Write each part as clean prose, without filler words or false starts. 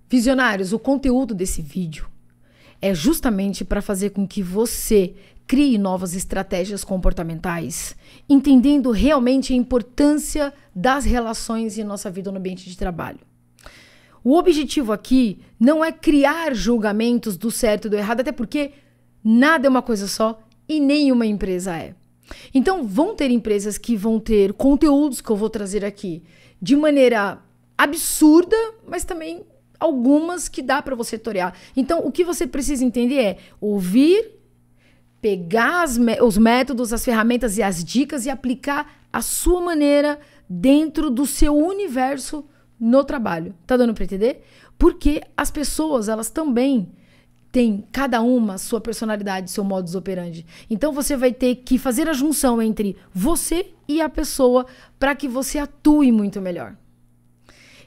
Visionários, o conteúdo desse vídeo é justamente para fazer com que você crie novas estratégias comportamentais, entendendo realmente a importância das relações em nossa vida no ambiente de trabalho. O objetivo aqui não é criar julgamentos do certo e do errado, até porque nada é uma coisa só e nenhuma empresa é. Então, vão ter empresas que vão ter conteúdos que eu vou trazer aqui de maneira absurda, mas também algumas que dá para você torear. Então, o que você precisa entender é ouvir, pegar os métodos, as ferramentas e as dicas e aplicar a sua maneira dentro do seu universo no trabalho. Tá dando para entender? Porque as pessoas, elas também têm cada uma sua personalidade, seu modus operandi. Então, você vai ter que fazer a junção entre você e a pessoa para que você atue muito melhor.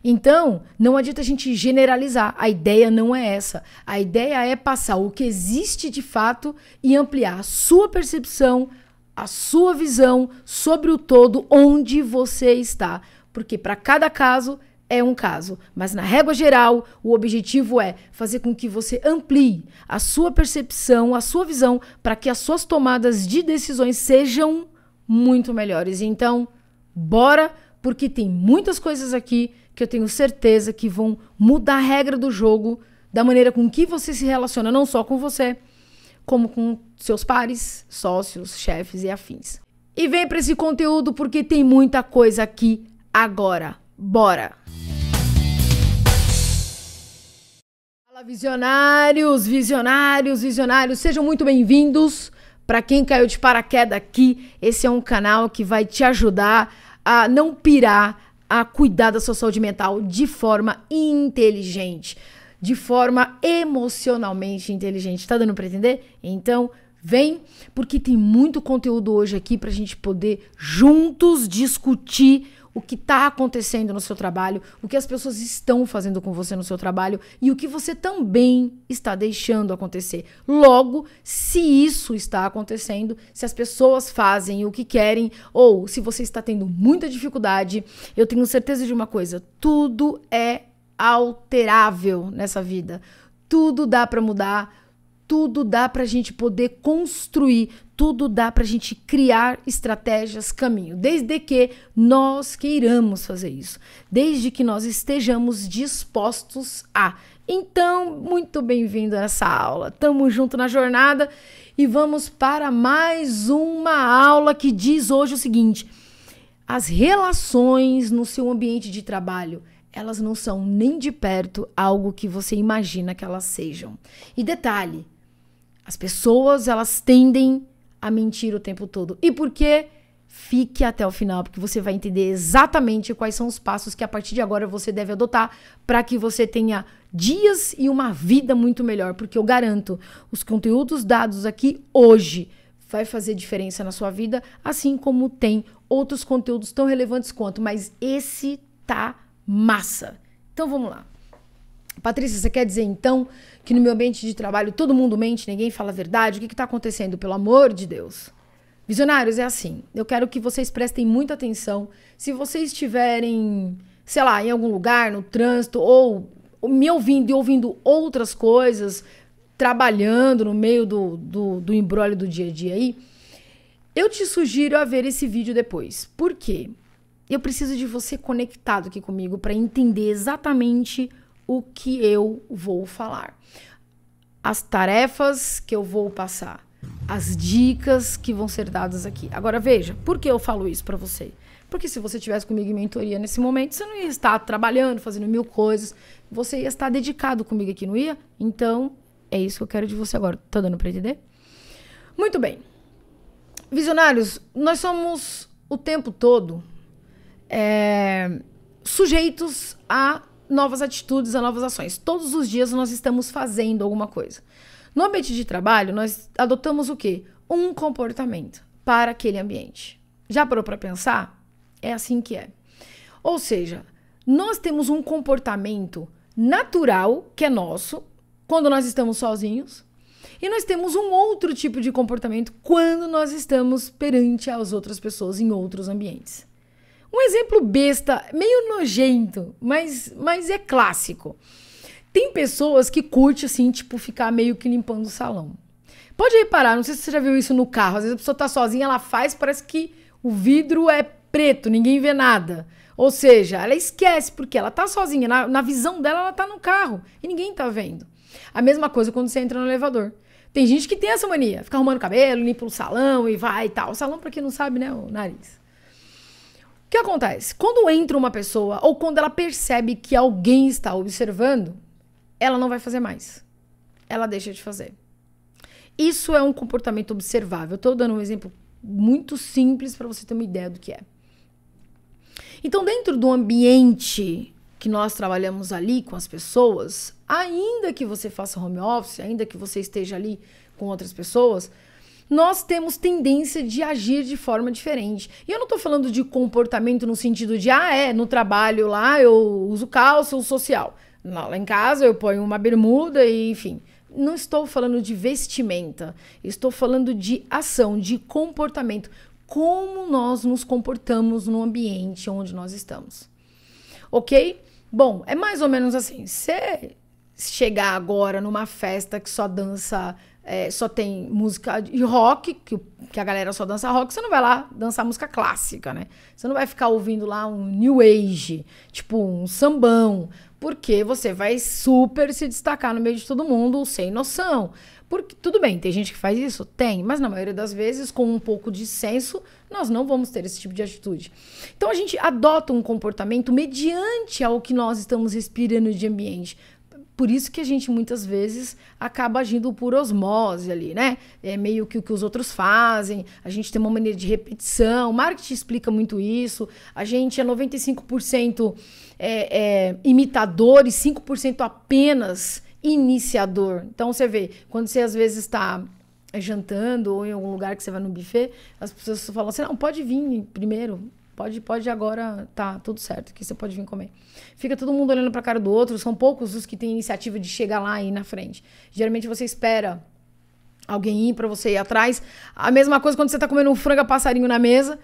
Então, não adianta a gente generalizar. A ideia não é essa. A ideia é passar o que existe de fato e ampliar a sua percepção, a sua visão sobre o todo onde você está. Porque para cada caso é um caso. Mas na régua geral, o objetivo é fazer com que você amplie a sua percepção, a sua visão, para que as suas tomadas de decisões sejam muito melhores. Então, bora, porque tem muitas coisas aqui que eu tenho certeza que vão mudar a regra do jogo, da maneira com que você se relaciona, não só com você, como com seus pares, sócios, chefes e afins. E vem para esse conteúdo porque tem muita coisa aqui agora. Bora! Fala, visionários, visionários, visionários, sejam muito bem-vindos. Para quem caiu de paraquedas aqui, esse é um canal que vai te ajudar a não pirar, a cuidar da sua saúde mental de forma inteligente, de forma emocionalmente inteligente. Tá dando para entender? Então, vem, porque tem muito conteúdo hoje aqui pra gente poder juntos discutir o que tá acontecendo no seu trabalho, o que as pessoas estão fazendo com você no seu trabalho e o que você também está deixando acontecer. Logo, se isso está acontecendo, se as pessoas fazem o que querem ou se você está tendo muita dificuldade, eu tenho certeza de uma coisa, tudo é alterável nessa vida. Tudo dá para mudar, tudo dá pra gente poder construir, tudo dá pra gente criar estratégias, caminho, desde que nós queiramos fazer isso, desde que nós estejamos dispostos a. Então, muito bem-vindo a essa aula. Tamo junto na jornada e vamos para mais uma aula que diz hoje o seguinte: as relações no seu ambiente de trabalho, elas não são nem de perto algo que você imagina que elas sejam. E detalhe, as pessoas, elas tendem a mentir o tempo todo. E por quê? Fique até o final, porque você vai entender exatamente quais são os passos que a partir de agora você deve adotar para que você tenha dias e uma vida muito melhor. Porque eu garanto, os conteúdos dados aqui hoje vai fazer diferença na sua vida, assim como tem outros conteúdos tão relevantes quanto, mas esse tá massa. Então vamos lá. Patrícia, você quer dizer então que no meu ambiente de trabalho todo mundo mente, ninguém fala a verdade? O que está acontecendo? Pelo amor de Deus. Visionários, é assim. Eu quero que vocês prestem muita atenção. Se vocês estiverem, sei lá, em algum lugar, no trânsito, ou me ouvindo e ouvindo outras coisas, trabalhando no meio do imbróglio do dia a dia aí, eu te sugiro a ver esse vídeo depois. Por quê? Eu preciso de você conectado aqui comigo para entender exatamente o que eu vou falar, as tarefas que eu vou passar, as dicas que vão ser dadas aqui. Agora veja, por que eu falo isso para você? Porque se você estivesse comigo em mentoria nesse momento, você não ia estar trabalhando, fazendo mil coisas, você ia estar dedicado comigo aqui, não ia? Então, é isso que eu quero de você agora. Tá dando para entender? Muito bem. Visionários, nós somos o tempo todo sujeitos a novas atitudes, a novas ações. Todos os dias nós estamos fazendo alguma coisa. No ambiente de trabalho, nós adotamos o quê? Um comportamento para aquele ambiente. Já parou para pensar? É assim que é. Ou seja, nós temos um comportamento natural que é nosso quando nós estamos sozinhos e nós temos um outro tipo de comportamento quando nós estamos perante as outras pessoas em outros ambientes. Um exemplo besta, meio nojento, mas é clássico. Tem pessoas que curtem, assim, tipo, ficar meio que limpando o salão. Pode reparar, não sei se você já viu isso no carro. Às vezes a pessoa tá sozinha, ela faz, parece que o vidro é preto, ninguém vê nada. Ou seja, ela esquece, porque ela tá sozinha. Na visão dela, ela tá no carro e ninguém tá vendo. A mesma coisa quando você entra no elevador. Tem gente que tem essa mania, fica arrumando cabelo, limpa o salão e vai e tal. O salão, pra quem não sabe, né, o nariz. O que acontece? Quando entra uma pessoa ou quando ela percebe que alguém está observando, ela não vai fazer mais. Ela deixa de fazer. Isso é um comportamento observável. Eu tô dando um exemplo muito simples para você ter uma ideia do que é. Então, dentro do ambiente que nós trabalhamos ali com as pessoas, ainda que você faça home office, ainda que você esteja ali com outras pessoas, nós temos tendência de agir de forma diferente. E eu não tô falando de comportamento no sentido de, no trabalho lá eu uso calça ou social. Não, lá em casa eu ponho uma bermuda e, enfim. Não estou falando de vestimenta, estou falando de ação, de comportamento. Como nós nos comportamos no ambiente onde nós estamos. Ok? Bom, é mais ou menos assim. Se chegar agora numa festa que só dança, só tem música de rock, que a galera só dança rock, você não vai lá dançar música clássica, né? Você não vai ficar ouvindo lá um new age, tipo um sambão, porque você vai super se destacar no meio de todo mundo sem noção. Porque, tudo bem, tem gente que faz isso? Tem, mas na maioria das vezes, com um pouco de senso, nós não vamos ter esse tipo de atitude. Então, a gente adota um comportamento mediante ao que nós estamos respirando de ambiente. Por isso que a gente, muitas vezes, acaba agindo por osmose ali, né? É meio que o que os outros fazem, a gente tem uma maneira de repetição, o marketing explica muito isso, a gente é 95% imitador e 5% apenas iniciador. Então você vê, quando você às vezes está jantando ou em algum lugar que você vai no buffet, as pessoas falam assim, não, pode vir primeiro, pode agora, tá tudo certo, que você pode vir comer. Fica todo mundo olhando pra cara do outro, são poucos os que têm iniciativa de chegar lá e ir na frente. Geralmente você espera alguém ir pra você ir atrás. A mesma coisa quando você tá comendo um frango a passarinho na mesa,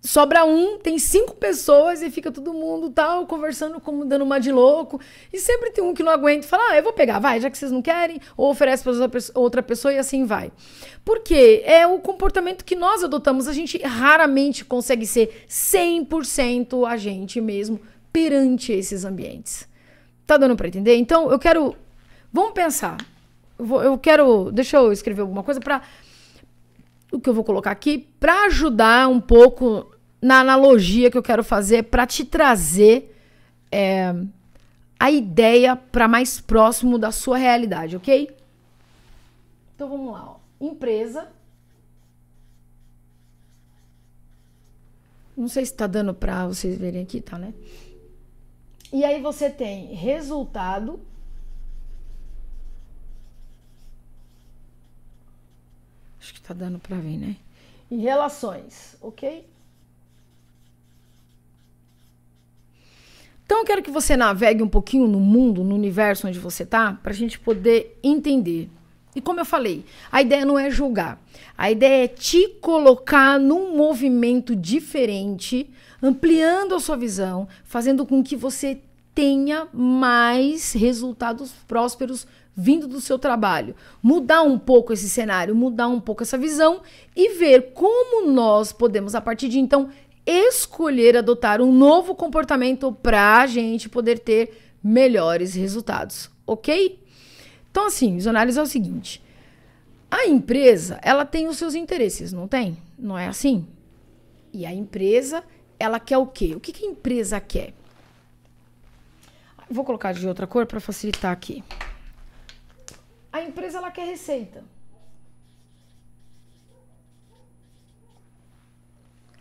sobra um, tem 5 pessoas e fica todo mundo tal, conversando, como dando uma de louco. E sempre tem um que não aguenta e fala, eu vou pegar, vai, já que vocês não querem. Ou oferece para outra pessoa e assim vai. Por quê? É o comportamento que nós adotamos. A gente raramente consegue ser 100% a gente mesmo perante esses ambientes. Tá dando para entender? Então, vamos pensar. Deixa eu escrever alguma coisa para... O que eu vou colocar aqui para ajudar um pouco na analogia que eu quero fazer para te trazer a ideia para mais próximo da sua realidade, ok? Então vamos lá, ó. Empresa. Não sei se tá dando para vocês verem aqui, tá, né? E aí você tem resultado. Acho que tá dando pra ver, né? E relações, ok? Então eu quero que você navegue um pouquinho no mundo, no universo onde você tá, pra gente poder entender. E como eu falei, a ideia não é julgar. A ideia é te colocar num movimento diferente, ampliando a sua visão, fazendo com que você tenha mais resultados prósperos vindo do seu trabalho. Mudar um pouco esse cenário, mudar um pouco essa visão e ver como nós podemos, a partir de então, escolher adotar um novo comportamento para a gente poder ter melhores resultados, ok? Então, assim, visionários é o seguinte, a empresa, ela tem os seus interesses, não tem? Não é assim? E a empresa, ela quer o quê? O que a empresa quer? Vou colocar de outra cor para facilitar aqui. A empresa, ela quer receita.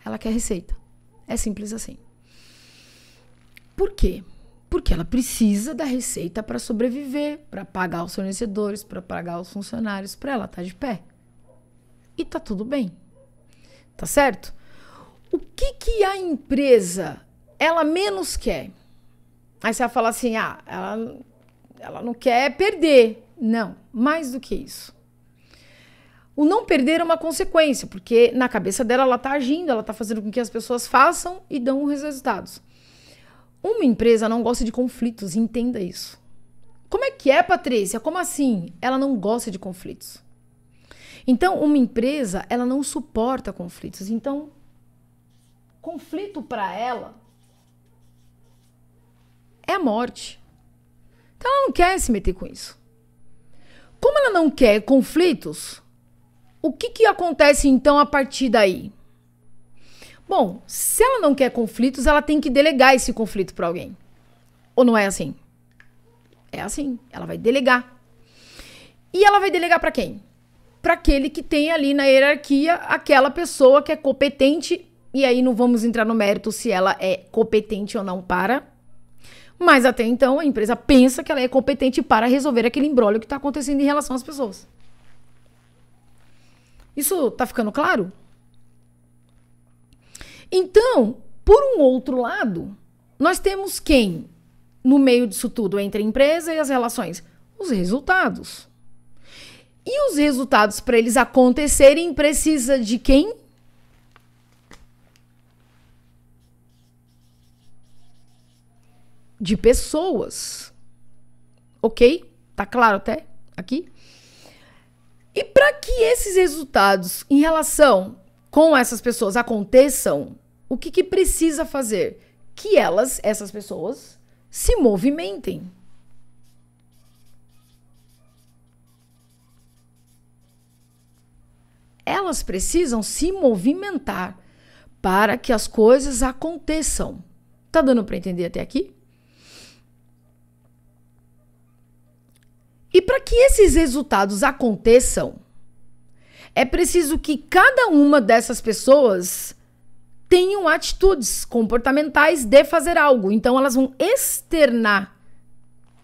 Ela quer receita. É simples assim. Por quê? Porque ela precisa da receita para sobreviver, para pagar os fornecedores, para pagar os funcionários, para ela estar de pé. E tá tudo bem. Tá certo? O que a empresa, ela menos quer? Aí você vai falar assim, ela não quer perder. Não, mais do que isso. O não perder é uma consequência, porque na cabeça dela ela está agindo, ela está fazendo com que as pessoas façam e dão os resultados. Uma empresa não gosta de conflitos, entenda isso. Como é que é, Patrícia? Como assim? Ela não gosta de conflitos. Então, uma empresa, ela não suporta conflitos. Então, conflito para ela é a morte. Então, ela não quer se meter com isso. Como ela não quer conflitos, o que acontece então a partir daí? Bom, se ela não quer conflitos, ela tem que delegar esse conflito para alguém. Ou não é assim? É assim, ela vai delegar. E ela vai delegar para quem? Para aquele que tem ali na hierarquia aquela pessoa que é competente, e aí não vamos entrar no mérito se ela é competente ou não para. Mas até então a empresa pensa que ela é competente para resolver aquele imbróglio que está acontecendo em relação às pessoas. Isso tá ficando claro? Então, por um outro lado, nós temos quem no meio disso tudo entre a empresa e as relações? Os resultados. E os resultados, para eles acontecerem, precisa de quem? De pessoas. Ok? Tá claro até aqui? E para que esses resultados em relação com essas pessoas aconteçam, o que precisa fazer? Que elas, essas pessoas, se movimentem. Elas precisam se movimentar para que as coisas aconteçam. Tá dando para entender até aqui? E para que esses resultados aconteçam, é preciso que cada uma dessas pessoas tenham atitudes comportamentais de fazer algo. Então, elas vão externar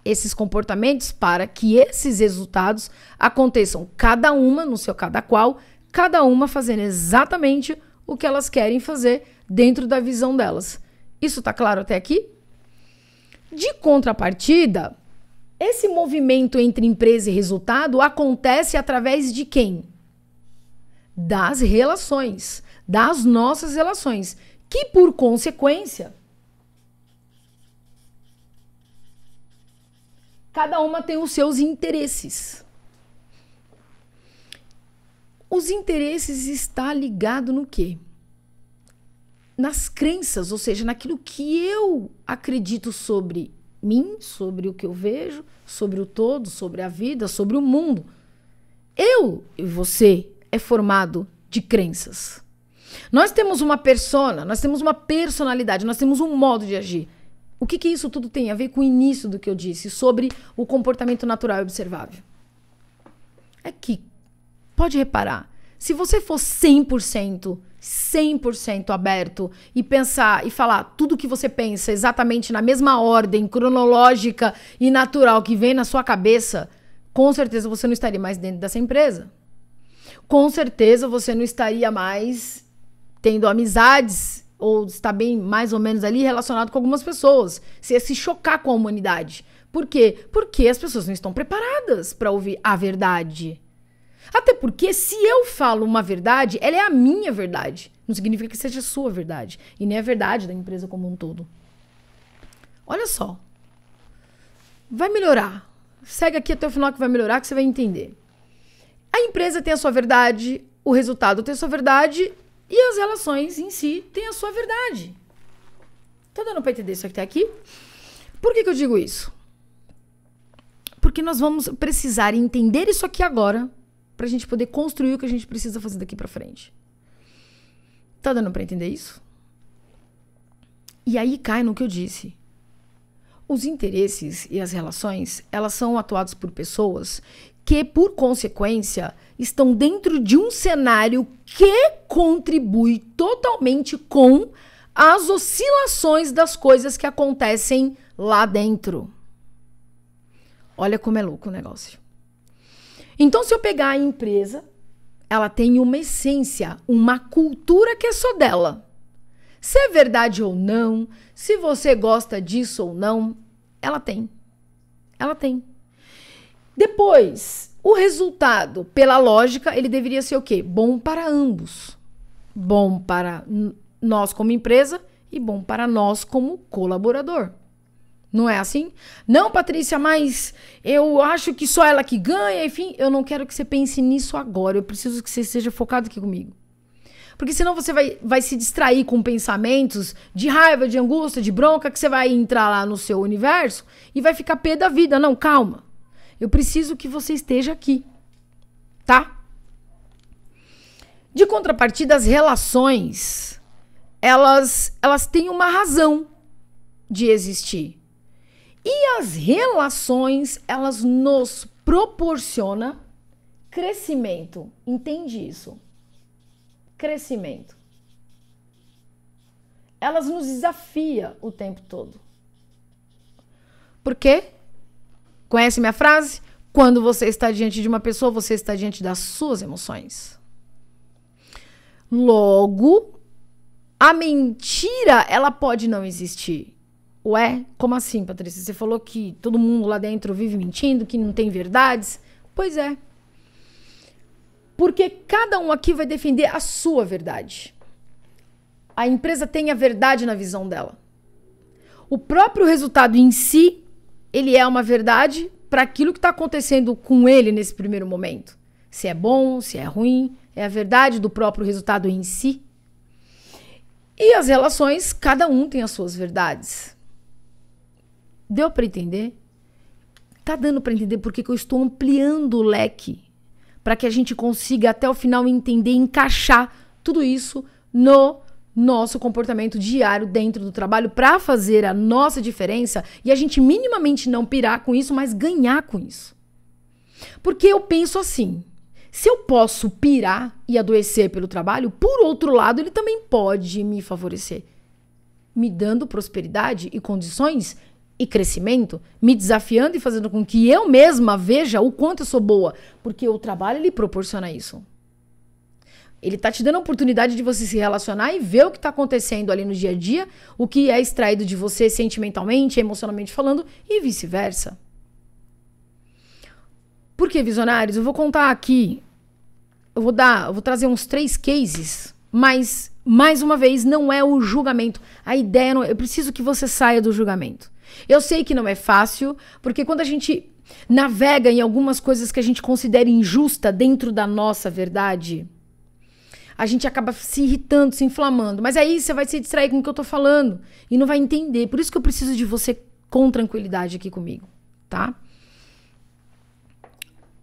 esses comportamentos para que esses resultados aconteçam. Cada uma no seu cada qual, cada uma fazendo exatamente o que elas querem fazer dentro da visão delas. Isso tá claro até aqui? De contrapartida, esse movimento entre empresa e resultado acontece através de quem? Das relações, das nossas relações, que por consequência, cada uma tem os seus interesses. Os interesses estão ligados no quê? Nas crenças, ou seja, naquilo que eu acredito sobre mim, sobre o que eu vejo, sobre o todo, sobre a vida, sobre o mundo. Eu e você é formado de crenças. Nós temos uma persona, nós temos uma personalidade, nós temos um modo de agir. O que isso tudo tem a ver com o início do que eu disse sobre o comportamento natural e observável? É que, pode reparar, se você for 100% aberto e pensar e falar tudo que você pensa exatamente na mesma ordem cronológica e natural que vem na sua cabeça, com certeza você não estaria mais dentro dessa empresa. Com certeza você não estaria mais tendo amizades ou está bem mais ou menos ali relacionado com algumas pessoas. Você ia se chocar com a humanidade. Por quê? Porque as pessoas não estão preparadas para ouvir a verdade. Até porque se eu falo uma verdade, ela é a minha verdade. Não significa que seja a sua verdade. E nem a verdade da empresa como um todo. Olha só. Vai melhorar. Segue aqui até o final que vai melhorar, que você vai entender. A empresa tem a sua verdade, o resultado tem a sua verdade e as relações em si têm a sua verdade. Tá dando pra entender isso aqui até aqui? Por que eu digo isso? Porque nós vamos precisar entender isso aqui agora pra gente poder construir o que a gente precisa fazer daqui pra frente. Tá dando pra entender isso? E aí cai no que eu disse. Os interesses e as relações, elas são atuados por pessoas que, por consequência, estão dentro de um cenário que contribui totalmente com as oscilações das coisas que acontecem lá dentro. Olha como é louco o negócio. Então, se eu pegar a empresa, ela tem uma essência, uma cultura que é só dela. Se é verdade ou não, se você gosta disso ou não, ela tem. Ela tem. Depois, o resultado, pela lógica, ele deveria ser o quê? Bom para ambos. Bom para nós como empresa e bom para nós como colaborador. Não é assim? Não, Patrícia, mas eu acho que só ela que ganha, enfim, eu não quero que você pense nisso agora. Eu preciso que você esteja focado aqui comigo. Porque senão você vai se distrair com pensamentos de raiva, de angústia, de bronca, que você vai entrar lá no seu universo e vai ficar pé da vida. Não, calma. Eu preciso que você esteja aqui, tá? De contrapartida, as relações, elas têm uma razão de existir. E as relações, elas nos proporcionam crescimento. Entende isso? Crescimento. Elas nos desafiam o tempo todo. Por quê? Conhece minha frase? Quando você está diante de uma pessoa, você está diante das suas emoções. Logo, a mentira, ela pode não existir. Ué, como assim, Patrícia? Você falou que todo mundo lá dentro vive mentindo, que não tem verdades? Pois é. Porque cada um aqui vai defender a sua verdade. A empresa tem a verdade na visão dela. O próprio resultado em si, ele é uma verdade para aquilo que está acontecendo com ele nesse primeiro momento. Se é bom, se é ruim, é a verdade do próprio resultado em si. E as relações, cada um tem as suas verdades. Deu para entender? Tá dando para entender porque que eu estou ampliando o leque para que a gente consiga até o final entender e encaixar tudo isso no nosso comportamento diário dentro do trabalho para fazer a nossa diferença e a gente minimamente não pirar com isso, mas ganhar com isso. Porque eu penso assim, se eu posso pirar e adoecer pelo trabalho, por outro lado, ele também pode me favorecer, me dando prosperidade e condições e crescimento, me desafiando e fazendo com que eu mesma veja o quanto eu sou boa, porque o trabalho ele proporciona isso. Ele tá te dando a oportunidade de você se relacionar e ver o que tá acontecendo ali no dia a dia, o que é extraído de você sentimentalmente, emocionalmente falando e vice-versa. Por que, visionários? Eu vou contar aqui, eu vou trazer uns 3 cases, mas mais uma vez não é o julgamento. A ideia não, eu preciso que você saia do julgamento. Eu sei que não é fácil, porque quando a gente navega em algumas coisas que a gente considera injusta dentro da nossa verdade, a gente acaba se irritando, se inflamando. Mas aí você vai se distrair com o que eu tô falando e não vai entender. Por isso que eu preciso de você com tranquilidade aqui comigo, tá?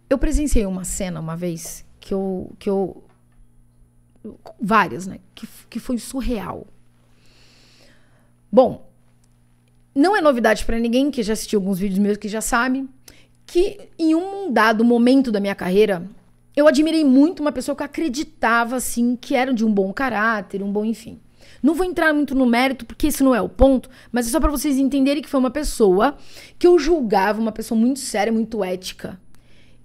Eu presenciei uma cena uma vez várias, né? Que foi surreal. Bom, não é novidade pra ninguém que já assistiu alguns vídeos meus que já sabe que em um dado momento da minha carreira eu admirei muito uma pessoa que eu acreditava assim que era de um bom caráter, um bom enfim. Não vou entrar muito no mérito porque esse não é o ponto, mas é só pra vocês entenderem que foi uma pessoa que eu julgava uma pessoa muito séria, muito ética.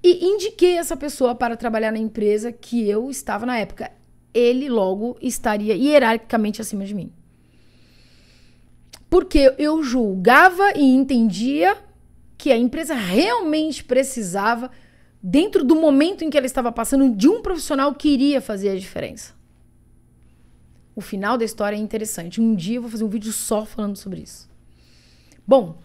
E indiquei essa pessoa para trabalhar na empresa que eu estava na época. Ele logo estaria hierarquicamente acima de mim. Porque eu julgava e entendia que a empresa realmente precisava, dentro do momento em que ela estava passando, de um profissional que iria fazer a diferença. O final da história é interessante. Um dia eu vou fazer um vídeo só falando sobre isso. Bom,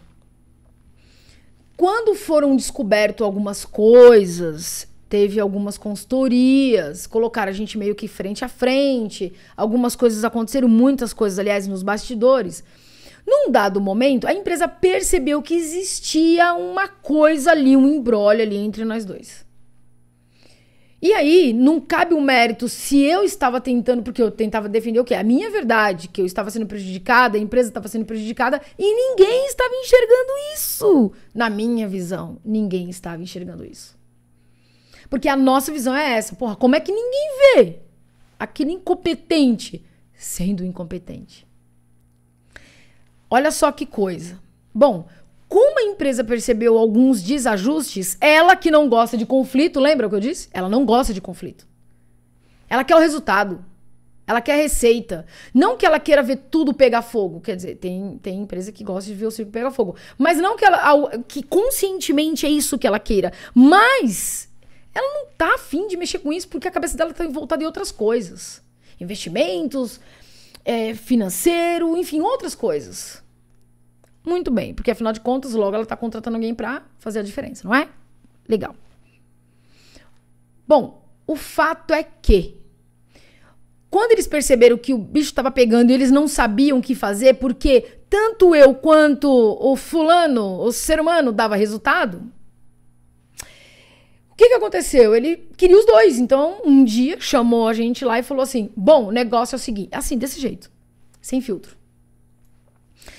quando foram descobertas algumas coisas, teve algumas consultorias, colocaram a gente meio que frente a frente, algumas coisas aconteceram, muitas coisas, aliás, nos bastidores. Num dado momento, a empresa percebeu que existia uma coisa ali, um imbróglio ali entre nós dois. E aí, não cabe o mérito se eu estava tentando, porque eu tentava defender o quê? A minha verdade, que eu estava sendo prejudicada, a empresa estava sendo prejudicada e ninguém estava enxergando isso. Na minha visão, ninguém estava enxergando isso. Porque a nossa visão é essa. Porra, como é que ninguém vê aquele incompetente sendo incompetente? Olha só que coisa. Bom, como a empresa percebeu alguns desajustes, ela que não gosta de conflito, lembra o que eu disse? Ela não gosta de conflito. Ela quer o resultado. Ela quer a receita. Não que ela queira ver tudo pegar fogo. Quer dizer, tem empresa que gosta de ver o circo pegar fogo. Mas não que conscientemente é isso que ela queira. Mas ela não tá afim de mexer com isso porque a cabeça dela tá voltada em outras coisas. Investimentos, financeiro, enfim, outras coisas. Muito bem, porque afinal de contas, logo ela tá contratando alguém pra fazer a diferença, não é? Legal. Bom, o fato é que quando eles perceberam que o bicho tava pegando e eles não sabiam o que fazer, porque tanto eu quanto o fulano, o ser humano, dava resultado, o que aconteceu? Ele queria os dois. Então, um dia, chamou a gente lá e falou assim, bom, o negócio é o seguinte, assim, desse jeito, sem filtro.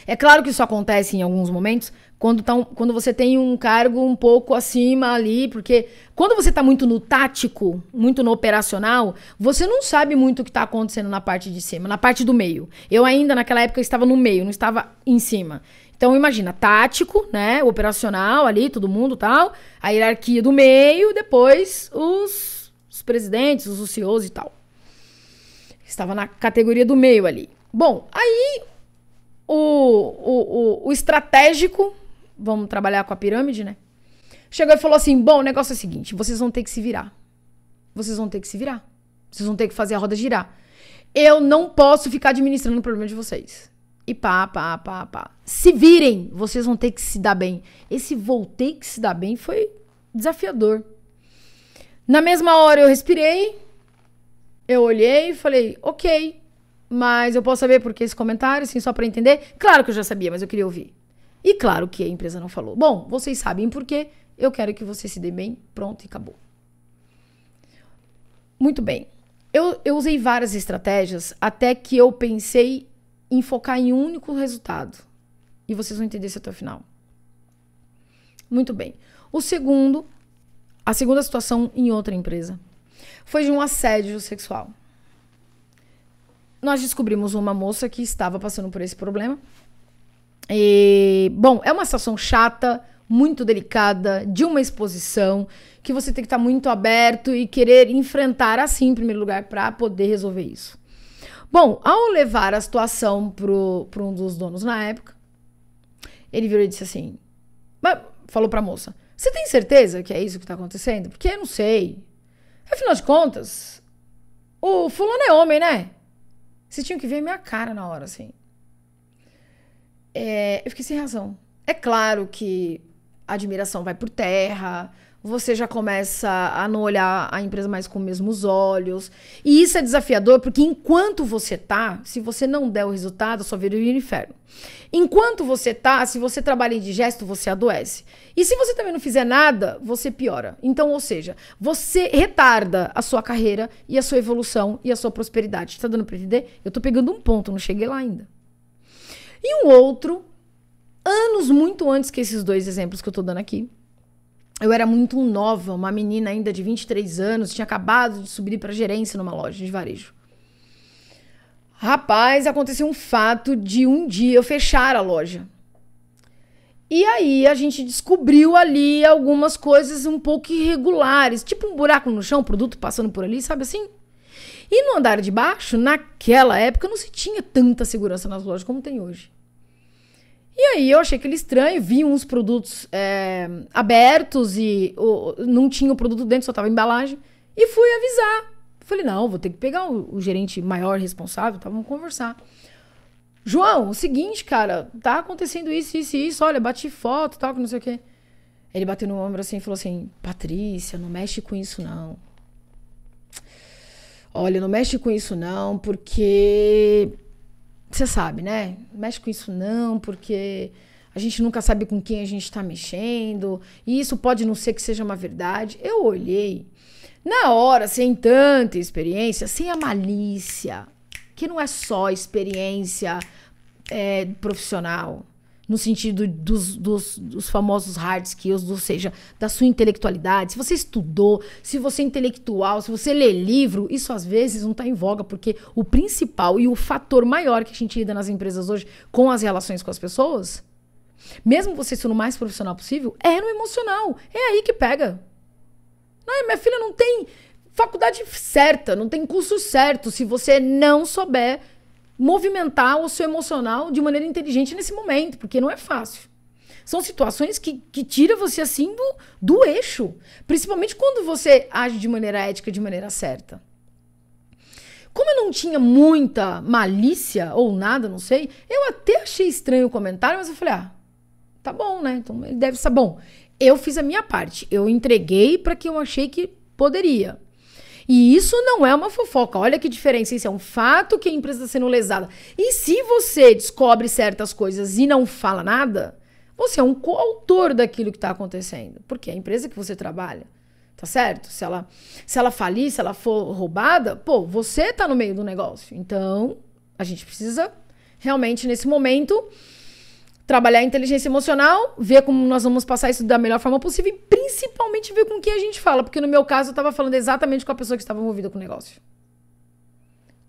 É claro que isso acontece em alguns momentos, quando você tem um cargo um pouco acima ali, porque quando você tá muito no tático, muito no operacional, você não sabe muito o que tá acontecendo na parte de cima, na parte do meio. Eu ainda, naquela época, estava no meio, não estava em cima. Então, imagina, tático, né, operacional ali, todo mundo e tal, a hierarquia do meio, depois os presidentes, os CEOs e tal. Estava na categoria do meio ali. Bom, aí o estratégico, vamos trabalhar com a pirâmide, né? Chegou e falou assim, bom, o negócio é o seguinte, vocês vão ter que se virar. Vocês vão ter que se virar. Vocês vão ter que fazer a roda girar. Eu não posso ficar administrando o problema de vocês. E pá. Se virem, vocês vão ter que se dar bem. Esse vou ter que se dar bem foi desafiador. Na mesma hora eu respirei, eu olhei e falei, ok, mas eu posso saber por que esse comentário, assim, só pra entender? Claro que eu já sabia, mas eu queria ouvir. E claro que a empresa não falou. Bom, vocês sabem por quê, eu quero que vocês se dêem bem, pronto e acabou. Muito bem. Eu usei várias estratégias até que eu pensei em focar em um único resultado. E vocês vão entender isso até o final. Muito bem. A segunda situação em outra empresa foi de um assédio sexual. Nós descobrimos uma moça que estava passando por esse problema. E, bom, é uma situação chata, muito delicada, de uma exposição, que você tem que estar muito aberto e querer enfrentar assim, em primeiro lugar, para poder resolver isso. Bom, ao levar a situação para um dos donos na época, ele virou e disse assim, falou pra moça, você tem certeza que é isso que tá acontecendo? Porque eu não sei. Afinal de contas, o fulano é homem, né? Vocês tinham que ver minha cara na hora, assim. Eu fiquei sem razão. É claro que a admiração vai por terra, você já começa a não olhar a empresa mais com os mesmos olhos. E isso é desafiador, porque enquanto você tá, se você não der o resultado, a sua vida vira inferno. Enquanto você tá, se você trabalha em digesto, você adoece. E se você também não fizer nada, você piora. Então, ou seja, você retarda a sua carreira e a sua evolução e a sua prosperidade. Tá dando pra entender? Eu tô pegando um ponto, não cheguei lá ainda. E um outro, anos muito antes que esses dois exemplos que eu tô dando aqui, eu era muito nova, uma menina ainda de 23 anos, tinha acabado de subir para gerência numa loja de varejo. Rapaz, aconteceu um fato de um dia eu fechar a loja. E aí a gente descobriu ali algumas coisas um pouco irregulares, tipo um buraco no chão, produto passando por ali, sabe assim? E no andar de baixo, naquela época, não se tinha tanta segurança nas lojas como tem hoje. E aí eu achei aquele estranho, vi uns produtos abertos e não tinha o produto dentro, só tava embalagem. E fui avisar. Falei, não, vou ter que pegar o gerente maior responsável, tá, vamos conversar. João, o seguinte, cara, tá acontecendo isso, olha, bati foto, tal, que não sei o quê. Ele bateu no ombro assim e falou assim, Patrícia, não mexe com isso não. Olha, não mexe com isso não, porque... Você sabe, né? Não mexe com isso não, porque a gente nunca sabe com quem a gente tá mexendo. E isso pode não ser que seja uma verdade. Eu olhei. Na hora, sem tanta experiência, sem a malícia, que não é só experiência profissional, no sentido dos famosos hard skills, ou seja, da sua intelectualidade. Se você estudou, se você é intelectual, se você lê livro, isso às vezes não está em voga, porque o principal e o fator maior que a gente lida nas empresas hoje com as relações com as pessoas, mesmo você sendo o mais profissional possível, é no emocional. É aí que pega. Não, minha filha não tem faculdade certa, não tem curso certo, se você não souber movimentar o seu emocional de maneira inteligente nesse momento, porque não é fácil. São situações que tiram você assim do eixo, principalmente quando você age de maneira ética, de maneira certa. Como eu não tinha muita malícia ou nada, não sei, eu até achei estranho o comentário, mas eu falei, Tá bom, né? Então ele deve estar bom. Eu fiz a minha parte. Eu entreguei para que eu achei que poderia. E isso não é uma fofoca. Olha que diferença. Isso é um fato que a empresa está sendo lesada. E se você descobre certas coisas e não fala nada, você é um coautor daquilo que está acontecendo. Porque é a empresa que você trabalha. Tá certo? Se ela falir, se ela for roubada, pô, você tá no meio do negócio. Então, a gente precisa realmente, nesse momento, trabalhar a inteligência emocional, ver como nós vamos passar isso da melhor forma possível e principalmente ver com quem a gente fala. Porque no meu caso, eu tava falando exatamente com a pessoa que estava envolvida com o negócio.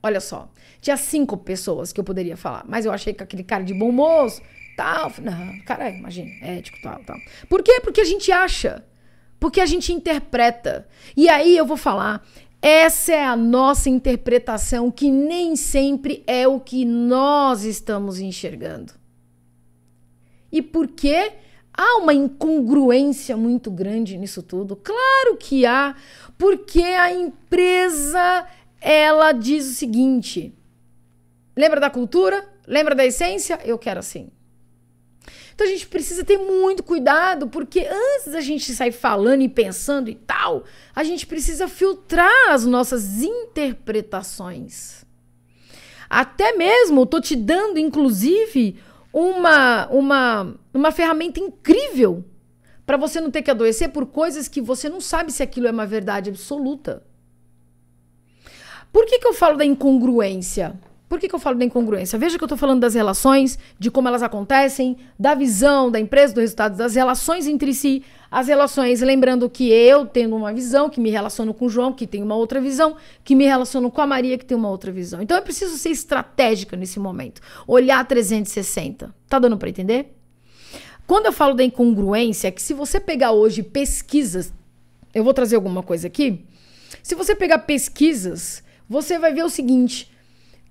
Olha só, tinha 5 pessoas que eu poderia falar, mas eu achei que aquele cara de bom moço, tal, não, cara, imagina, ético, tal. Por quê? Porque a gente acha. Porque a gente interpreta. E aí eu vou falar, essa é a nossa interpretação que nem sempre é o que nós estamos enxergando. E por quê? Há uma incongruência muito grande nisso tudo. Claro que há, porque a empresa, ela diz o seguinte, lembra da cultura? Lembra da essência? Eu quero assim. Então a gente precisa ter muito cuidado, porque antes da gente sair falando e pensando e tal, a gente precisa filtrar as nossas interpretações. Até mesmo, tô te dando, inclusive, uma ferramenta incrível para você não ter que adoecer por coisas que você não sabe se aquilo é uma verdade absoluta. Por que eu falo da incongruência? Por que eu falo da incongruência? Veja que eu tô falando das relações, de como elas acontecem, da visão da empresa, do resultado das relações entre si, as relações, lembrando que eu tendo uma visão, que me relaciono com o João, que tem uma outra visão, que me relaciono com a Maria, que tem uma outra visão. Então eu preciso ser estratégica nesse momento, olhar 360. Tá dando para entender? Quando eu falo da incongruência, é que se você pegar hoje pesquisas, eu vou trazer alguma coisa aqui, se você pegar pesquisas, você vai ver o seguinte,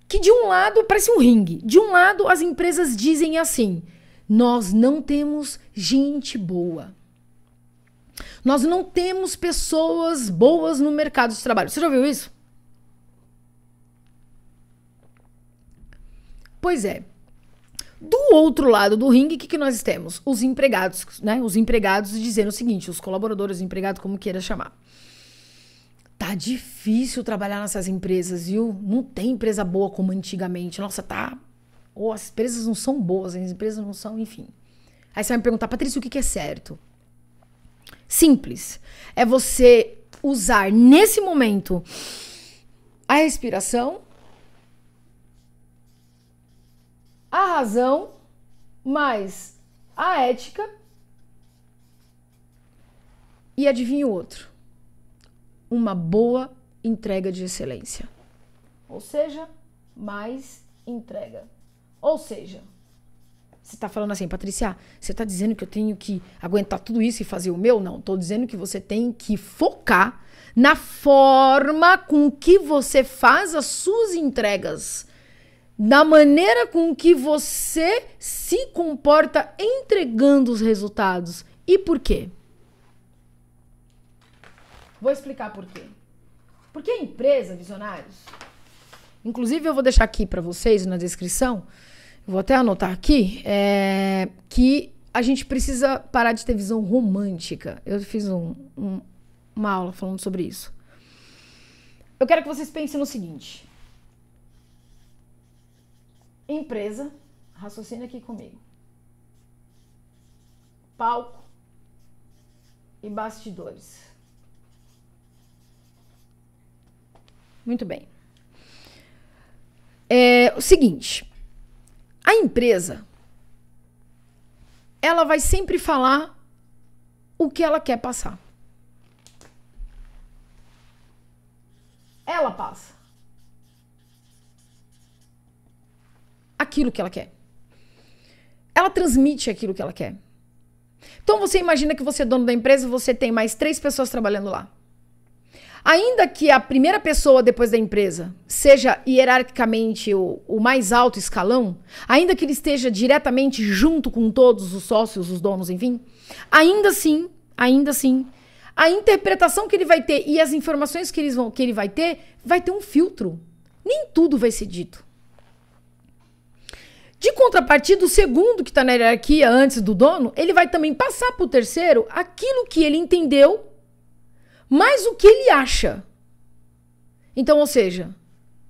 que de um lado parece um ringue. De um lado as empresas dizem assim, nós não temos gente boa. Nós não temos pessoas boas no mercado de trabalho. Você já ouviu isso? Pois é. Do outro lado do ringue, o que nós temos? Os empregados, né? Os empregados dizendo o seguinte, os colaboradores, os empregados, como queira chamar. Tá difícil trabalhar nessas empresas, viu? Não tem empresa boa como antigamente. Nossa, tá... Ou as empresas não são boas, as empresas não são, enfim. Aí você vai me perguntar, Patrícia, o que é certo? Simples. É você usar, nesse momento, a respiração, a razão, mais a ética e adivinha o outro. Uma boa entrega de excelência. Ou seja, mais entrega. Ou seja, você está falando assim, Patrícia, você está dizendo que eu tenho que aguentar tudo isso e fazer o meu? Não, estou dizendo que você tem que focar na forma com que você faz as suas entregas, na maneira com que você se comporta entregando os resultados. E por quê? Vou explicar por quê. Porque a empresa, visionários, inclusive eu vou deixar aqui para vocês na descrição, vou até anotar aqui, que a gente precisa parar de ter visão romântica. Eu fiz uma aula falando sobre isso. Eu quero que vocês pensem no seguinte. Empresa, raciocina aqui comigo. Palco e bastidores. Muito bem. É o seguinte, a empresa, ela vai sempre falar o que ela quer passar. Ela passa aquilo que ela quer. Ela transmite aquilo que ela quer. Então você imagina que você é dono da empresa, você tem mais 3 pessoas trabalhando lá. Ainda que a primeira pessoa depois da empresa seja hierarquicamente o mais alto escalão, ainda que ele esteja diretamente junto com todos os sócios, os donos, enfim, ainda assim, a interpretação que ele vai ter e as informações que ele vai ter um filtro. Nem tudo vai ser dito. De contrapartida, o segundo que está na hierarquia antes do dono, ele vai também passar para o terceiro aquilo que ele entendeu, mais o que ele acha. Então, ou seja,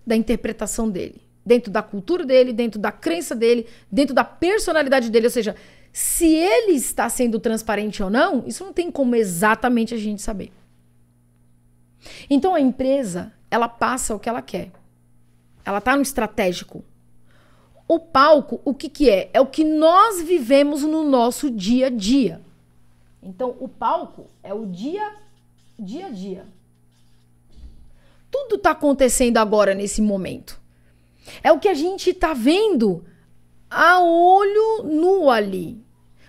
da interpretação dele, dentro da cultura dele, dentro da crença dele, dentro da personalidade dele. Ou seja, se ele está sendo transparente ou não, isso não tem como exatamente a gente saber. Então, a empresa, ela passa o que ela quer. Ela está no estratégico. O palco, o que que é? É o que nós vivemos no nosso dia a dia. Então, o palco é o dia a dia. Tudo está acontecendo agora, nesse momento. É o que a gente está vendo a olho nu ali.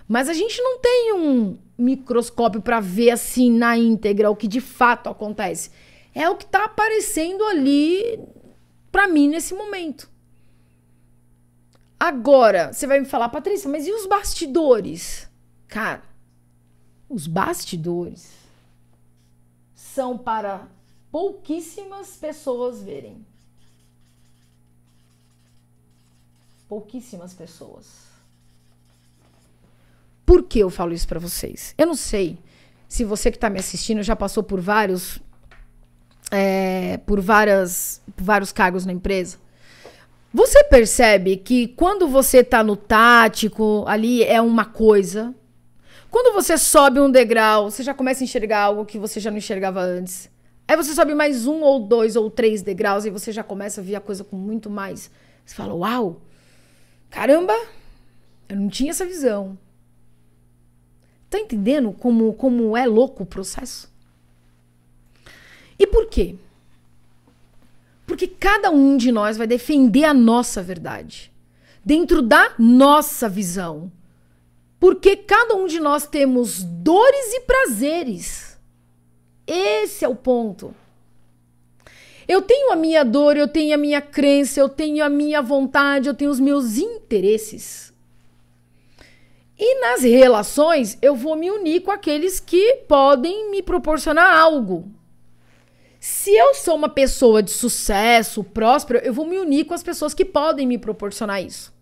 Mas a gente não tem um microscópio para ver assim na íntegra o que de fato acontece. É o que está aparecendo ali para mim nesse momento. Agora, você vai me falar, Patrícia, mas e os bastidores? Cara, os bastidores são para pouquíssimas pessoas verem. Pouquíssimas pessoas. Por que eu falo isso para vocês? Eu não sei se você que está me assistindo já passou por vários cargos na empresa. Você percebe que quando você tá no tático, ali é uma coisa. Quando você sobe um degrau, você já começa a enxergar algo que você já não enxergava antes. Aí você sobe mais 1 ou 2 ou 3 degraus e você já começa a ver a coisa com muito mais. Você fala, uau, caramba, eu não tinha essa visão. Tá entendendo como é louco o processo? E por quê? Porque cada um de nós vai defender a nossa verdade, dentro da nossa visão. Porque cada um de nós temos dores e prazeres. Esse é o ponto. Eu tenho a minha dor, eu tenho a minha crença, eu tenho a minha vontade, eu tenho os meus interesses. E nas relações, eu vou me unir com aqueles que podem me proporcionar algo. Se eu sou uma pessoa de sucesso, próspera, eu vou me unir com as pessoas que podem me proporcionar isso.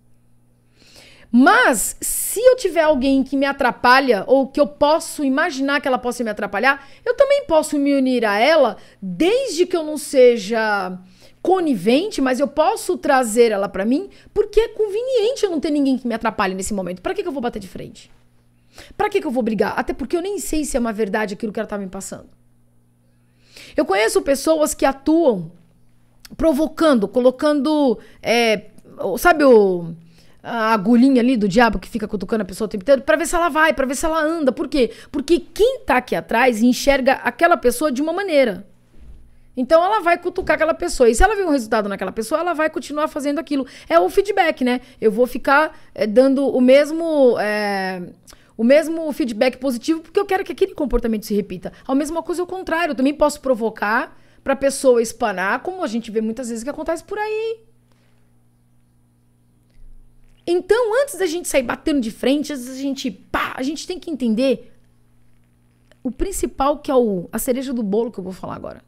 Mas, se eu tiver alguém que me atrapalha, ou que eu posso imaginar que ela possa me atrapalhar, eu também posso me unir a ela, desde que eu não seja conivente, mas eu posso trazer ela pra mim, porque é conveniente eu não ter ninguém que me atrapalhe nesse momento. Pra que eu vou bater de frente? Pra que eu vou brigar? Até porque eu nem sei se é uma verdade aquilo que ela tá me passando. Eu conheço pessoas que atuam provocando, colocando, sabe a agulhinha ali do diabo que fica cutucando a pessoa o tempo inteiro, pra ver se ela vai, pra ver se ela anda. Por quê? Porque quem tá aqui atrás enxerga aquela pessoa de uma maneira. Então ela vai cutucar aquela pessoa. E se ela vê um resultado naquela pessoa, ela vai continuar fazendo aquilo. É o feedback, né? Eu vou ficar dando o mesmo feedback positivo porque eu quero que aquele comportamento se repita. A mesma coisa é o contrário. Eu também posso provocar pra pessoa espanar, como a gente vê muitas vezes que acontece por aí. Então, antes da gente sair batendo de frente, antes da gente, a gente tem que entender o principal, que é a cereja do bolo que eu vou falar agora.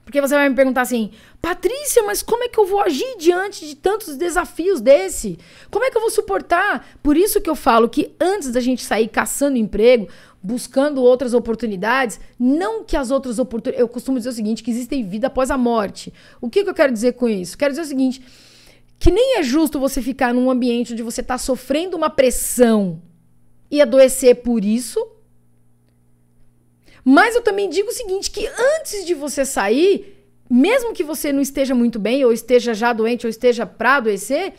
Porque você vai me perguntar assim, Patrícia, mas como é que eu vou agir diante de tantos desafios desse? Como é que eu vou suportar? Por isso que eu falo que antes da gente sair caçando emprego, buscando outras oportunidades, não que as outras oportunidades... Eu costumo dizer o seguinte, que existe vida após a morte. O que eu quero dizer com isso? Quero dizer o seguinte, que nem é justo você ficar num ambiente onde você está sofrendo uma pressão e adoecer por isso. Mas eu também digo o seguinte, que antes de você sair, mesmo que você não esteja muito bem, ou esteja já doente, ou esteja para adoecer,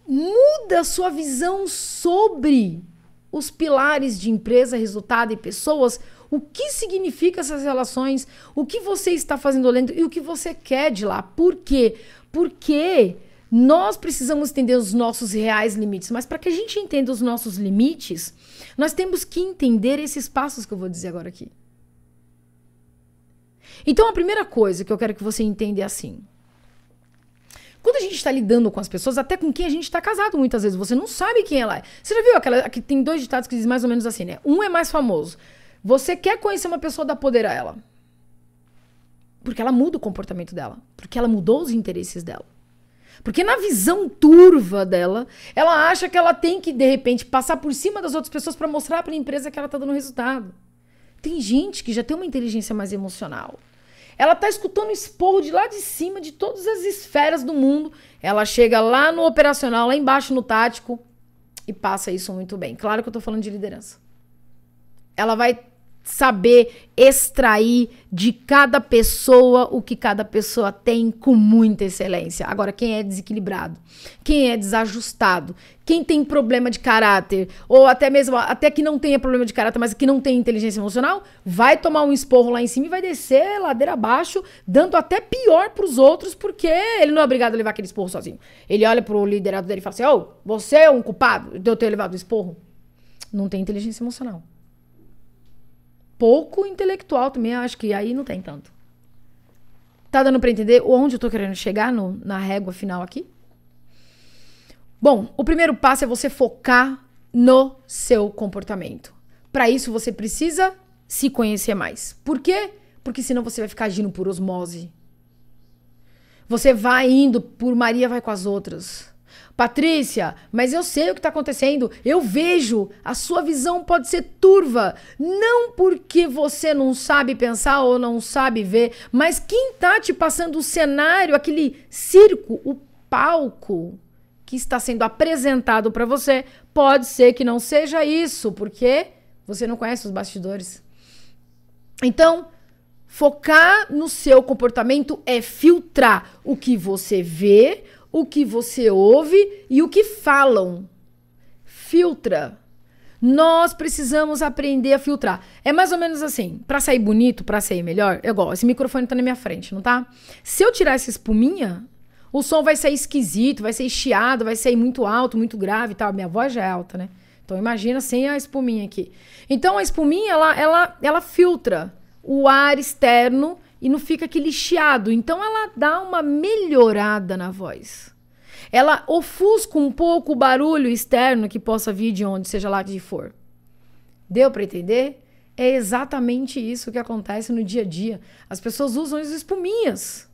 muda a sua visão sobre os pilares de empresa, resultado e pessoas, o que significa essas relações, o que você está fazendo lendo e o que você quer de lá. Por quê? Porque nós precisamos entender os nossos reais limites, mas para que a gente entenda os nossos limites, nós temos que entender esses passos que eu vou dizer agora aqui. Então, a primeira coisa que eu quero que você entenda é assim. Quando a gente está lidando com as pessoas, até com quem a gente está casado, muitas vezes, você não sabe quem ela é. Você já viu aqui tem 2 ditados que dizem mais ou menos assim, né? Um é mais famoso. Você quer conhecer uma pessoa, dá poder a ela. Porque ela muda o comportamento dela. Porque ela mudou os interesses dela. Porque na visão turva dela, ela acha que ela tem que, de repente, passar por cima das outras pessoas para mostrar para a empresa que ela tá dando resultado. Tem gente que já tem uma inteligência mais emocional. Ela tá escutando esporro de lá de cima, de todas as esferas do mundo. Ela chega lá no operacional, lá embaixo no tático, e passa isso muito bem. Claro que eu tô falando de liderança. Ela vai saber extrair de cada pessoa o que cada pessoa tem com muita excelência. Agora, quem é desequilibrado, quem é desajustado, quem tem problema de caráter, ou até mesmo, até que não tenha problema de caráter, mas que não tem inteligência emocional, vai tomar um esporro lá em cima e vai descer ladeira abaixo, dando até pior pros outros, porque ele não é obrigado a levar aquele esporro sozinho. Ele olha pro liderado dele e fala assim, ô, você é um culpado de eu ter levado o esporro? Não tem inteligência emocional. Pouco intelectual também, acho que aí não tem tanto. Tá dando pra entender onde eu tô querendo chegar na régua final aqui? Bom, o primeiro passo é você focar no seu comportamento. Para isso, você precisa se conhecer mais. Por quê? Porque senão você vai ficar agindo por osmose. Você vai indo por Maria vai com as outras. Patrícia, mas eu sei o que está acontecendo, eu vejo, a sua visão pode ser turva, não porque você não sabe pensar ou não sabe ver, mas quem está te passando o cenário, aquele circo, o palco que está sendo apresentado para você, pode ser que não seja isso, porque você não conhece os bastidores. Então, focar no seu comportamento é filtrar o que você vê, o que você ouve e o que falam. Filtra. Nós precisamos aprender a filtrar. É mais ou menos assim, para sair bonito, para sair melhor, igual, esse microfone tá na minha frente, não tá? Se eu tirar essa espuminha, o som vai sair esquisito, vai sair chiado, vai sair muito alto, muito grave e tal. Minha voz já é alta, né? Então imagina sem a espuminha aqui. Então a espuminha, ela filtra o ar externo e não fica aquele chiado. Então ela dá uma melhorada na voz. Ela ofusca um pouco o barulho externo que possa vir de onde, seja lá de for. Deu para entender? É exatamente isso que acontece no dia a dia. As pessoas usam as espuminhas.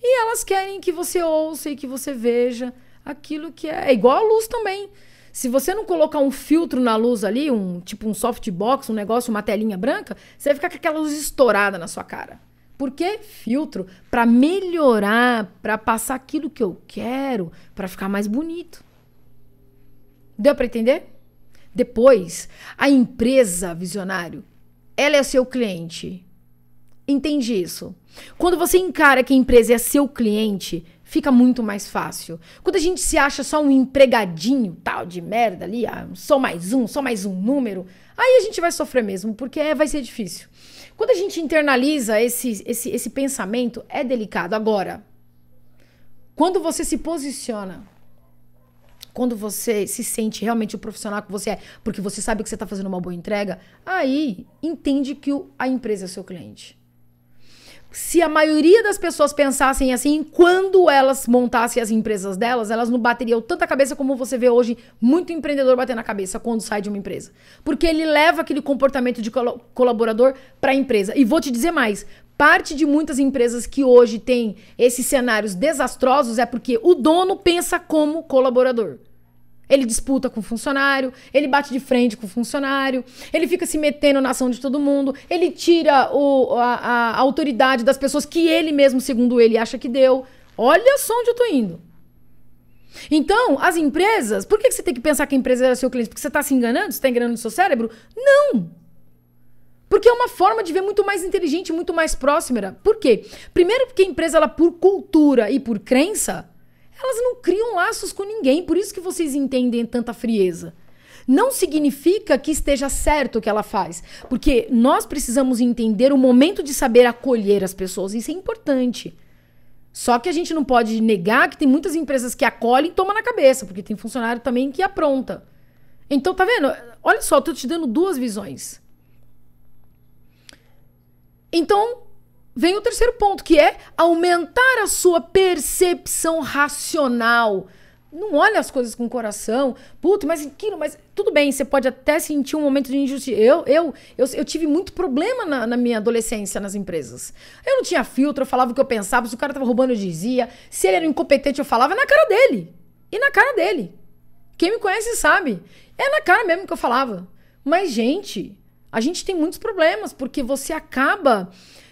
E elas querem que você ouça e que você veja aquilo que é. É igual a luz também. Se você não colocar um filtro na luz ali, tipo um softbox, um negócio, uma telinha branca, você vai ficar com aquela luz estourada na sua cara. Por que filtro? Para melhorar, para passar aquilo que eu quero, para ficar mais bonito. Deu para entender? Depois, a empresa, visionário, ela é seu cliente. Entende isso? Quando você encara que a empresa é seu cliente, fica muito mais fácil. Quando a gente se acha só um empregadinho, tal, de merda ali, só mais um número, aí a gente vai sofrer mesmo, porque vai ser difícil. Quando a gente internaliza esse pensamento, é delicado. Agora, quando você se posiciona, quando você se sente realmente o profissional que você é, porque você sabe que você está fazendo uma boa entrega, aí entende que a empresa é seu cliente. Se a maioria das pessoas pensassem assim, quando elas montassem as empresas delas, elas não bateriam tanta cabeça como você vê hoje muito empreendedor batendo a cabeça quando sai de uma empresa. Porque ele leva aquele comportamento de colaborador para a empresa. E vou te dizer mais, parte de muitas empresas que hoje têm esses cenários desastrosos é porque o dono pensa como colaborador. Ele disputa com o funcionário, ele bate de frente com o funcionário, ele fica se metendo na ação de todo mundo, ele tira a autoridade das pessoas que ele mesmo, segundo ele, acha que deu. Olha só onde eu tô indo. Então, as empresas, por que você tem que pensar que a empresa é seu cliente? Porque você tá se enganando? Você tá enganando o seu cérebro? Não! Porque é uma forma de ver muito mais inteligente, muito mais próxima. Por quê? Primeiro porque a empresa, ela, por cultura e por crença, elas não criam laços com ninguém, por isso que vocês entendem tanta frieza. Não significa que esteja certo o que ela faz, porque nós precisamos entender o momento de saber acolher as pessoas, isso é importante. Só que a gente não pode negar que tem muitas empresas que acolhem e tomam na cabeça, porque tem funcionário também que apronta. Então, tá vendo? Olha só, eu tô te dando duas visões. Então, vem o terceiro ponto, que é aumentar a sua percepção racional Não olha as coisas com o coração. Puto, mas aquilo, mas tudo bem, você pode até sentir um momento de injustiça. Eu tive muito problema na minha adolescência nas empresas. Eu não tinha filtro, eu falava o que eu pensava. Se o cara tava roubando, eu dizia. Se ele era incompetente, eu falava na cara dele. E na cara dele. Quem me conhece sabe. É na cara mesmo que eu falava. Mas, gente, a gente tem muitos problemas, porque você acaba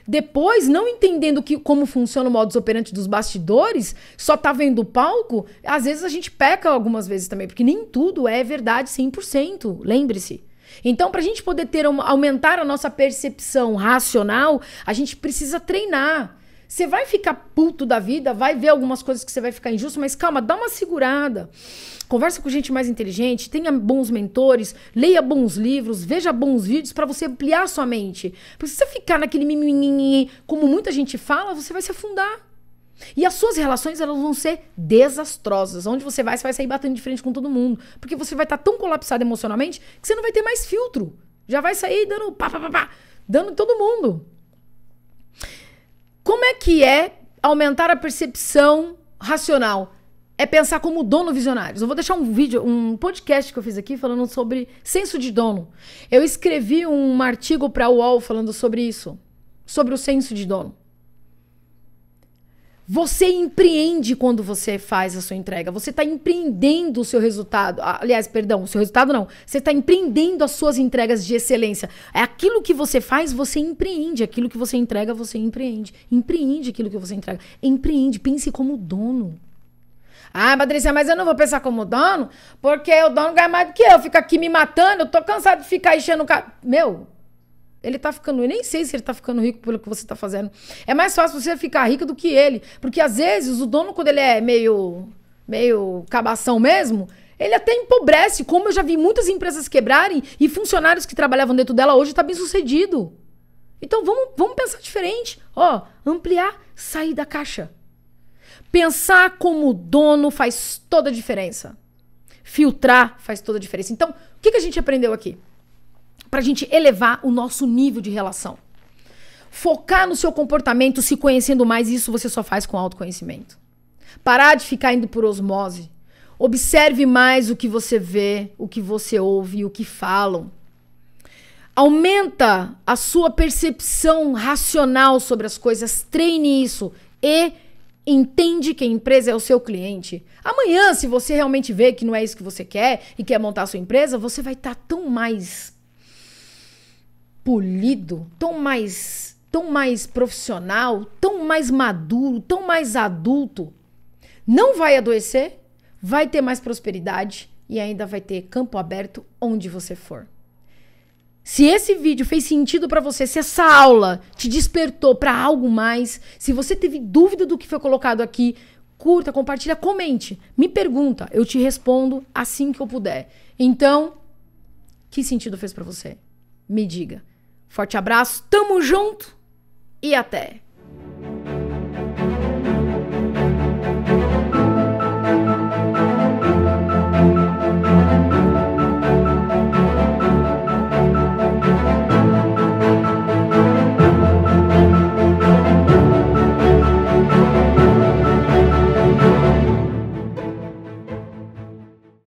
depois não entendendo como funciona o modus operandi dos bastidores, só tá vendo o palco. Às vezes a gente peca algumas vezes também, porque nem tudo é verdade 100%, lembre-se. Então, pra gente poder aumentar a nossa percepção racional, a gente precisa treinar. Você vai ficar puto da vida, vai ver algumas coisas que você vai ficar injusto, mas calma, dá uma segurada. Conversa com gente mais inteligente, tenha bons mentores, leia bons livros, veja bons vídeos para você ampliar a sua mente. Porque se você ficar naquele mimimi, como muita gente fala, você vai se afundar. E as suas relações, elas vão ser desastrosas. Onde você vai sair batendo de frente com todo mundo. Porque você vai estar tão colapsado emocionalmente que você não vai ter mais filtro. Já vai sair dando dando em todo mundo. Como é que é aumentar a percepção racional? É pensar como dono visionários. Eu vou deixar um podcast que eu fiz aqui falando sobre senso de dono. Eu escrevi um artigo para a UOL falando sobre isso. Sobre o senso de dono. Você empreende quando você faz a sua entrega. Você está empreendendo o seu resultado. Aliás, perdão, o seu resultado não. Você está empreendendo as suas entregas de excelência. É aquilo que você faz, você empreende. Aquilo que você entrega, você empreende. Empreende aquilo que você entrega. Empreende, pense como dono. Ah, Patrícia, mas eu não vou pensar como dono, porque o dono ganha mais do que eu. Fica aqui me matando, eu tô cansado de ficar enchendo o cara. Meu... Ele tá ficando... Eu nem sei se ele tá ficando rico pelo que você tá fazendo. É mais fácil você ficar rico do que ele. Porque, às vezes, o dono, quando ele é meio cabação mesmo, ele até empobrece. Como eu já vi muitas empresas quebrarem e funcionários que trabalhavam dentro dela hoje tá bem sucedido. Então, vamos pensar diferente. Ó, ampliar, sair da caixa. Pensar como dono faz toda a diferença. Filtrar faz toda a diferença. Então, o que a gente aprendeu aqui? Pra gente elevar o nosso nível de relação. Focar no seu comportamento, se conhecendo mais, isso você só faz com autoconhecimento. Parar de ficar indo por osmose. Observe mais o que você vê, o que você ouve, o que falam. Aumenta a sua percepção racional sobre as coisas, treine isso e entende que a empresa é o seu cliente. Amanhã, se você realmente vê que não é isso que você quer e quer montar a sua empresa, você vai estar tão mais polido, tão mais profissional, tão mais maduro, tão mais adulto. Não vai adoecer, vai ter mais prosperidade e ainda vai ter campo aberto onde você for. Se esse vídeo fez sentido pra você, se essa aula te despertou pra algo mais, se você teve dúvida do que foi colocado aqui, curta, compartilha, comente, me pergunta, eu te respondo assim que eu puder. Então, que sentido fez pra você? Me diga. Forte abraço, tamo junto e até!